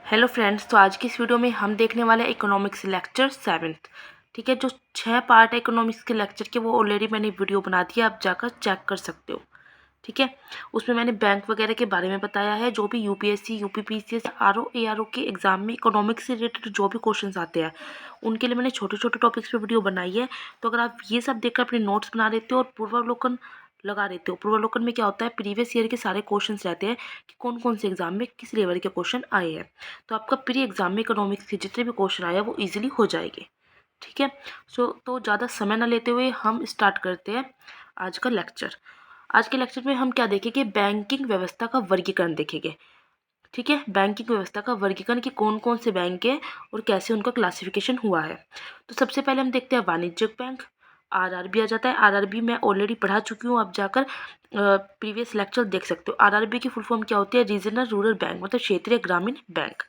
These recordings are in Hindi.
हेलो फ्रेंड्स, तो आज की इस वीडियो में हम देखने वाले हैं इकोनॉमिक्स लेक्चर 7th। ठीक है, जो 6 पार्ट है इकोनॉमिक्स के लेक्चर के वो ऑलरेडी मैंने वीडियो बना दिया, आप जाकर चेक कर सकते हो। ठीक है, उसमें मैंने बैंक वगैरह के बारे में बताया है। जो भी यूपीएससी, यूपीपीसीएस, आरओ एआरओ के एग्जाम में इकोनॉमिक्स से रिलेटेड जो भी क्वेश्चंस आते हैं उनके लिए मैंने छोटे छोटे टॉपिक्स पे वीडियो बनाई है। तो अगर आप ये सब देखकर अपने नोट्स बना लेते हो और पूर्वावलोकन लगा देते हो, पूर्वावलोकन में क्या होता है, प्रीवियस ईयर के सारे क्वेश्चंस रहते हैं कि कौन कौन से एग्जाम में किस लेवल के क्वेश्चन आए हैं। तो आपका प्री एग्जाम में इकोनॉमिक्स के जितने भी क्वेश्चन आए हैं वो ईजिली हो जाएंगे। ठीक है, तो ज़्यादा समय ना लेते हुए हम स्टार्ट करते हैं आज का लेक्चर। आज के लेक्चर में हम क्या देखेंगे, बैंकिंग व्यवस्था का वर्गीकरण देखेंगे। ठीक है, बैंकिंग व्यवस्था का वर्गीकरण कि कौन कौन से बैंक है और कैसे उनका क्लासिफिकेशन हुआ है। तो सबसे पहले हम देखते हैं वाणिज्यिक बैंक। आरआरबी आ जाता है। आरआरबी मैं ऑलरेडी पढ़ा चुकी हूँ, आप जाकर प्रीवियस लेक्चर देख सकते हो। आरआरबी की फुल फॉर्म क्या होती है, रीजनल रूरल बैंक, मतलब क्षेत्रीय ग्रामीण बैंक।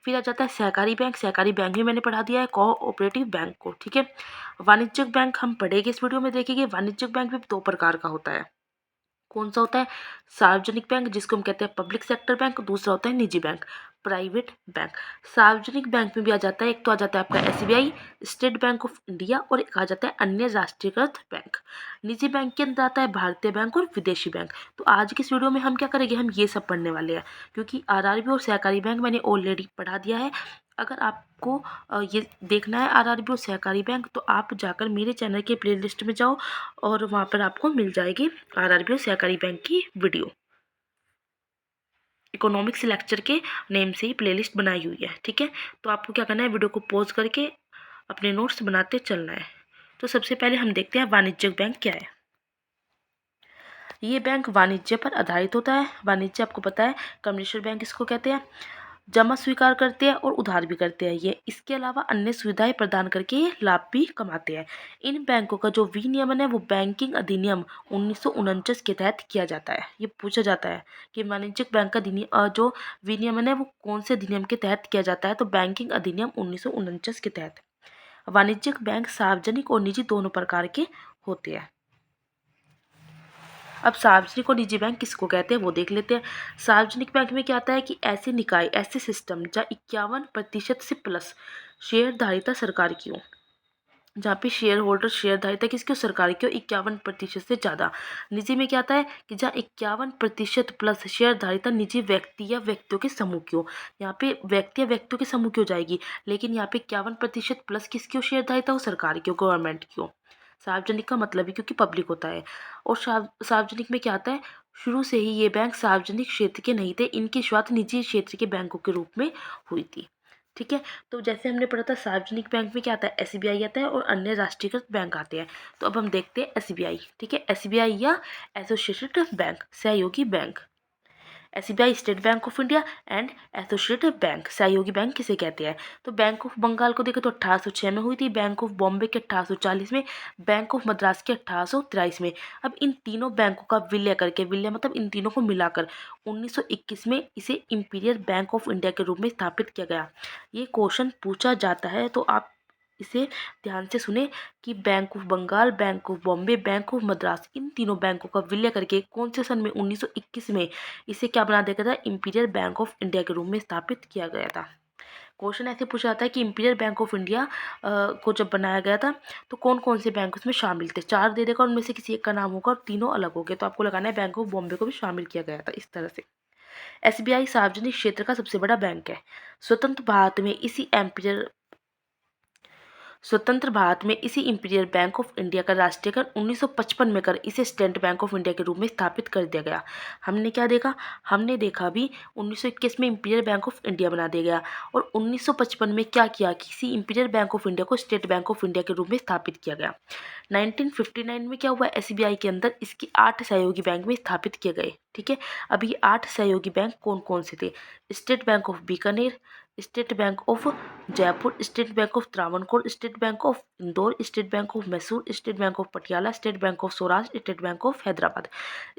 फिर आ जाता है सहकारी बैंक। सहकारी बैंक भी मैंने पढ़ा दिया है, कोऑपरेटिव बैंक को। ठीक है, वाणिज्यिक बैंक हम पढ़ेंगे इस वीडियो में, देखेंगे। वाणिज्यिक बैंक भी दो प्रकार का होता है। कौन सा होता है, सार्वजनिक बैंक जिसको हम कहते हैं पब्लिक सेक्टर बैंक, दूसरा होता है निजी बैंक, प्राइवेट बैंक। सार्वजनिक बैंक में भी आ जाता है, एक तो आ जाता है आपका SBI, state Bank of India, और एक आ जाता है अन्य राष्ट्रीयकृत बैंक। निजी बैंक के अंदर आता है भारतीय बैंक और विदेशी बैंक। तो आज की इस वीडियो में हम क्या करेंगे, हम ये सब पढ़ने वाले हैं, क्योंकि आरआरबी और सहकारी बैंक मैंने ऑलरेडी पढ़ा दिया है। अगर आपको ये देखना है आरआरबी और सहकारी बैंक, तो आप जाकर मेरे चैनल के प्लेलिस्ट में जाओ और वहाँ पर आपको मिल जाएगी आरआरबी और सहकारी बैंक की वीडियो। इकोनॉमिक्स लेक्चर के नेम से ही प्लेलिस्ट बनाई हुई है। ठीक है, तो आपको क्या करना है, वीडियो को पॉज करके अपने नोट्स बनाते चलना है। तो सबसे पहले हम देखते हैं वाणिज्यिक बैंक क्या है। ये बैंक वाणिज्य पर आधारित होता है। वाणिज्य आपको पता है, कमर्शियल बैंक इसको कहते हैं। जमा स्वीकार करते हैं और उधार भी करते हैं ये। इसके अलावा अन्य सुविधाएं प्रदान करके ये लाभ भी कमाते हैं। इन बैंकों का जो विनियमन है वो बैंकिंग अधिनियम 1949 के तहत किया जाता है। ये पूछा जाता है कि वाणिज्यिक बैंक का जो विनियमन है वो कौन से अधिनियम के तहत किया जाता है, तो बैंकिंग अधिनियम 1949 के तहत। वाणिज्यिक बैंक सार्वजनिक और निजी दोनों प्रकार के होते हैं। अब सार्वजनिक और निजी बैंक किसको कहते हैं वो देख लेते हैं। सार्वजनिक बैंक में क्या आता है कि ऐसे निकाय, ऐसे सिस्टम जहाँ 51% से प्लस शेयरधारिता सरकार की हो, जहाँ पे शेयर होल्डर शेयरधारिता किसकी हो, सरकार की हो, 51% से ज़्यादा। निजी में क्या आता है कि जहाँ 51% प्लस शेयरधारिता निजी व्यक्ति या व्यक्तियों के समूह की हो। यहाँ पे व्यक्ति या व्यक्तियों के समूह की हो जाएगी, लेकिन यहाँ पे 51% प्लस किसकी हो, शेयरधारिता हो, सरकार की हो, गवर्नमेंट की हो। सार्वजनिक का मतलब ही क्योंकि पब्लिक होता है। और सार्वजनिक में क्या आता है, शुरू से ही ये बैंक सार्वजनिक क्षेत्र के नहीं थे, इनकी शुरुआत निजी क्षेत्र के बैंकों के रूप में हुई थी। ठीक है, तो जैसे हमने पढ़ा था सार्वजनिक बैंक में क्या आता है, एसबीआई आता है और अन्य राष्ट्रीयकृत बैंक आते हैं। तो अब हम देखते हैं एसबीआई। ठीक है, एसबीआई या एसोसिएटेड बैंक, सहयोगी bank. SBI state Bank of India and associated bank, सहयोगी बैंक किसे कहते हैं। तो बैंक ऑफ बंगाल को देखें तो 1806 में हुई थी, बैंक ऑफ बॉम्बे के 1840 में, बैंक ऑफ मद्रास के 1823 में। अब इन तीनों बैंकों का विलय करके, विलय मतलब इन तीनों को मिलाकर 1921 में इसे इंपीरियल बैंक ऑफ इंडिया के रूप में स्थापित किया गया। ये क्वेश्चन पूछा जाता है, तो आप इसे ध्यान से सुने कि Bank of Bengal, Bank of Bombay, Bank of Madras, इन तीनों बैंकों का विलय करके कौन से सन में, 1921 में इसे क्या बना दिया गया था, इंपीरियल बैंक ऑफ इंडिया के रूप में स्थापित किया गया था। क्वेश्चन ऐसे पूछा जाता है कि इंपीरियल बैंक ऑफ इंडिया को जब बनाया गया था तो कौन कौन से बैंक उसमें शामिल थे। 4 दे देगा, उनमें से किसी एक का नाम होगा और तीनों अलग हो गए, तो आपको लगाना है बैंक ऑफ बॉम्बे को भी शामिल किया गया था। इस तरह से एसबीआई सार्वजनिक क्षेत्र का सबसे बड़ा बैंक है। स्वतंत्र भारत में इसी एम्पीरियल स्वतंत्र भारत में इसी इंपीरियल बैंक ऑफ इंडिया का राष्ट्रीयकरण 1955 में कर इसे स्टेट बैंक ऑफ इंडिया के रूप में स्थापित कर दिया गया। हमने क्या देखा, हमने देखा भी 1921 में इंपीरियल बैंक ऑफ इंडिया बना दिया गया, और 1955 में क्या किया कि इसी इंपीरियल बैंक ऑफ इंडिया को स्टेट बैंक ऑफ इंडिया के रूप में स्थापित किया गया। 1959 में क्या हुआ, एसबीआई के अंदर इसकी 8 सहयोगी बैंक में स्थापित किए गए। ठीक है, अब ये 8 सहयोगी बैंक कौन कौन से थे, State Bank of Bikaner, State Bank of Jaipur, State Bank of Travancore, State Bank of Indore, State Bank of Mysore, State Bank of Patiala, State Bank of Saurashtra, State Bank of Hyderabad.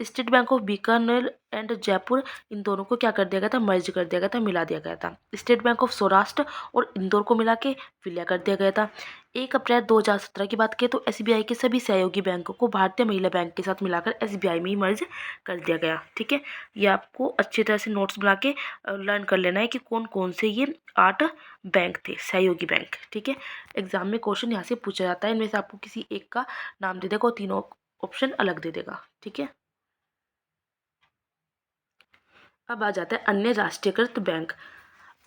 State Bank of Bikaner and Jaipur, इन दोनों को क्या कर दिया गया था, मर्ज कर दिया गया था, मिला दिया गया था। स्टेट बैंक ऑफ सौराष्ट्र और इंदौर को मिला के विलय कर दिया गया था। 1 अप्रैल 2017 की बात करें तो एसबीआई के सभी सहयोगी बैंकों को भारतीय महिला बैंक के साथ मिलाकर एसबीआई में ही मर्ज कर दिया गया। ठीक है, ये आपको अच्छी तरह से नोट्स बना के लर्न कर लेना है कि कौन कौन से ये 8 बैंक थे, सहयोगी बैंक। ठीक है, एग्जाम में क्वेश्चन यहाँ से पूछा जाता है, इनमें से आपको किसी एक का नाम दे देगा और तीनों ऑप्शन अलग दे देगा। ठीक है, अब आ जाता है अन्य राष्ट्रीयकृत बैंक।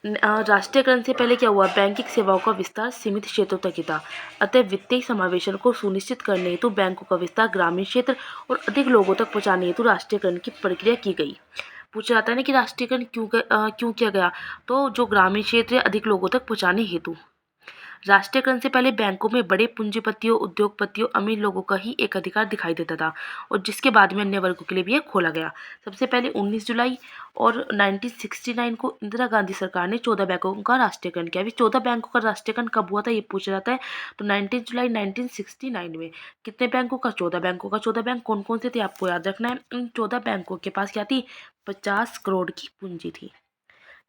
राष्ट्रीयकरण से पहले क्या हुआ, बैंकिंग सेवाओं का विस्तार सीमित क्षेत्रों तक ही था, अतः वित्तीय समावेशन को सुनिश्चित करने हेतु बैंकों का विस्तार ग्रामीण क्षेत्र और अधिक लोगों तक पहुंचाने हेतु राष्ट्रीयकरण की प्रक्रिया की गई। पूछा जाता है ना कि राष्ट्रीयकरण क्यों किया गया, तो जो ग्रामीण क्षेत्र है अधिक लोगों तक पहुंचाने हेतु। राष्ट्रीयकरण से पहले बैंकों में बड़े पूंजीपतियों, उद्योगपतियों, अमीर लोगों का ही एक अधिकार दिखाई देता था और जिसके बाद में अन्य वर्गों के लिए भी यह खोला गया। सबसे पहले 19 जुलाई और 1969 को इंदिरा गांधी सरकार ने 14 बैंकों का राष्ट्रीयकरण किया। अभी 14 बैंकों का राष्ट्रीयकरण कब हुआ था ये पूछा जाता है, तो 19 जुलाई 1969 में। कितने बैंकों का? 14 बैंकों का। 14 बैंक कौन कौन से थे आपको याद रखना है। इन 14 बैंकों के पास क्या थी? 50 करोड़ की पूंजी थी।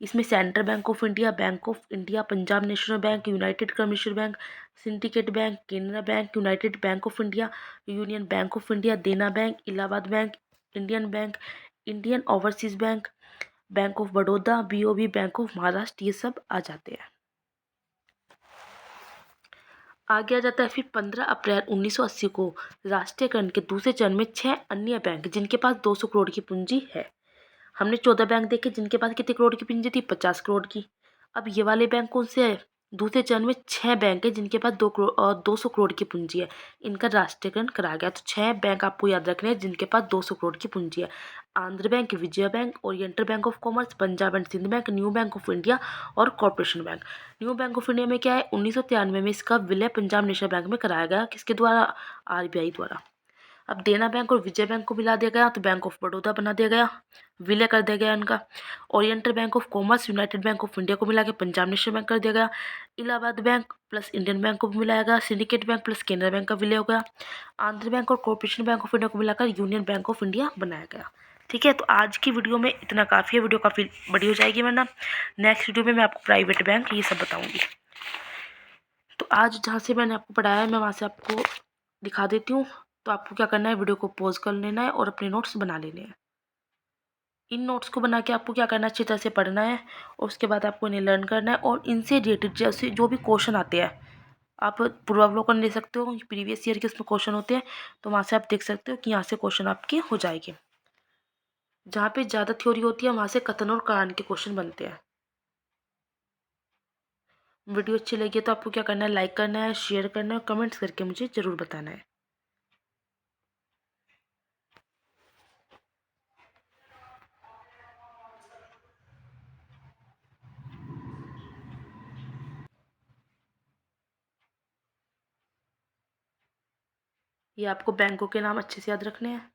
इसमें Central Bank of India, Punjab National Bank, United Commercial Bank, Syndicate Bank, Canara Bank, United Bank of India, Union Bank of India, Dena Bank, Allahabad Bank, Indian Bank, Indian Overseas Bank, Bank of Baroda, BOB, Bank of Maharashtra, ये सब आ जाते हैं। आगे आ जाता है फिर 15 अप्रैल 1980 को राष्ट्रीयकरण के दूसरे चरण में 6 अन्य बैंक जिनके पास 200 करोड़ की पूंजी है। हमने 14 बैंक देखे जिनके पास कितने करोड़ की पूंजी थी? 50 करोड़ की। अब ये वाले बैंक कौन से है? दूसरे चरण में 6 बैंक है जिनके पास 200 करोड़ की पूंजी है। इनका राष्ट्रीयकरण कराया गया। तो 6 बैंक आपको याद रखने हैं जिनके पास 200 करोड़ की पूंजी है। Andhra bank, Vijaya bank, oriental bank of commerce, Punjab and Sind bank, new bank of India और corporation bank. New bank of India में क्या है, 1993 में इसका विलय पंजाब नेशनल बैंक में कराया गया। किसके द्वारा? आरबीआई द्वारा। अब देना बैंक और विजय बैंक को मिला दिया गया तो बैंक ऑफ बड़ौदा बना दिया गया, विलय कर दिया गया इनका। Oriental bank of commerce, United Bank of India को मिला के पंजाब नेशनल बैंक कर दिया गया। Allahabad bank plus Indian bank को भी मिलाया गया। Syndicate bank plus Canara bank का विलय हो गया। आंध्र बैंक और कॉर्पोरेशन बैंक ऑफ इंडिया को मिलाकर यूनियन बैंक ऑफ इंडिया बनाया गया। ठीक है, तो आज की वीडियो में इतना काफ़ी है। वीडियो काफ़ी बड़ी हो जाएगी वरना नेक्स्ट वीडियो में मैं आपको प्राइवेट बैंक ये सब बताऊँगी। तो आज जहाँ से मैंने आपको पढ़ाया है मैं वहाँ से आपको दिखा देती हूँ। तो आपको क्या करना है, वीडियो को पॉज कर लेना है और अपने नोट्स बना लेने हैं। इन नोट्स को बना के आपको क्या करना है, अच्छी तरह से पढ़ना है और उसके बाद आपको इन्हें लर्न करना है और इनसे रिलेटेड जैसे जो भी क्वेश्चन आते हैं आप पूर्वावलोकन ले सकते हो। प्रीवियस ईयर के उसमें क्वेश्चन होते हैं तो वहाँ से आप देख सकते हो कि यहाँ से क्वेश्चन आपके हो जाएंगे। जहाँ पे ज़्यादा थ्योरी होती है वहाँ से कथन और कारण के क्वेश्चन बनते हैं। वीडियो अच्छी लगी तो आपको क्या करना है, लाइक करना है, शेयर करना है और कमेंट्स करके मुझे ज़रूर बताना है। ये आपको बैंकों के नाम अच्छे से याद रखने हैं।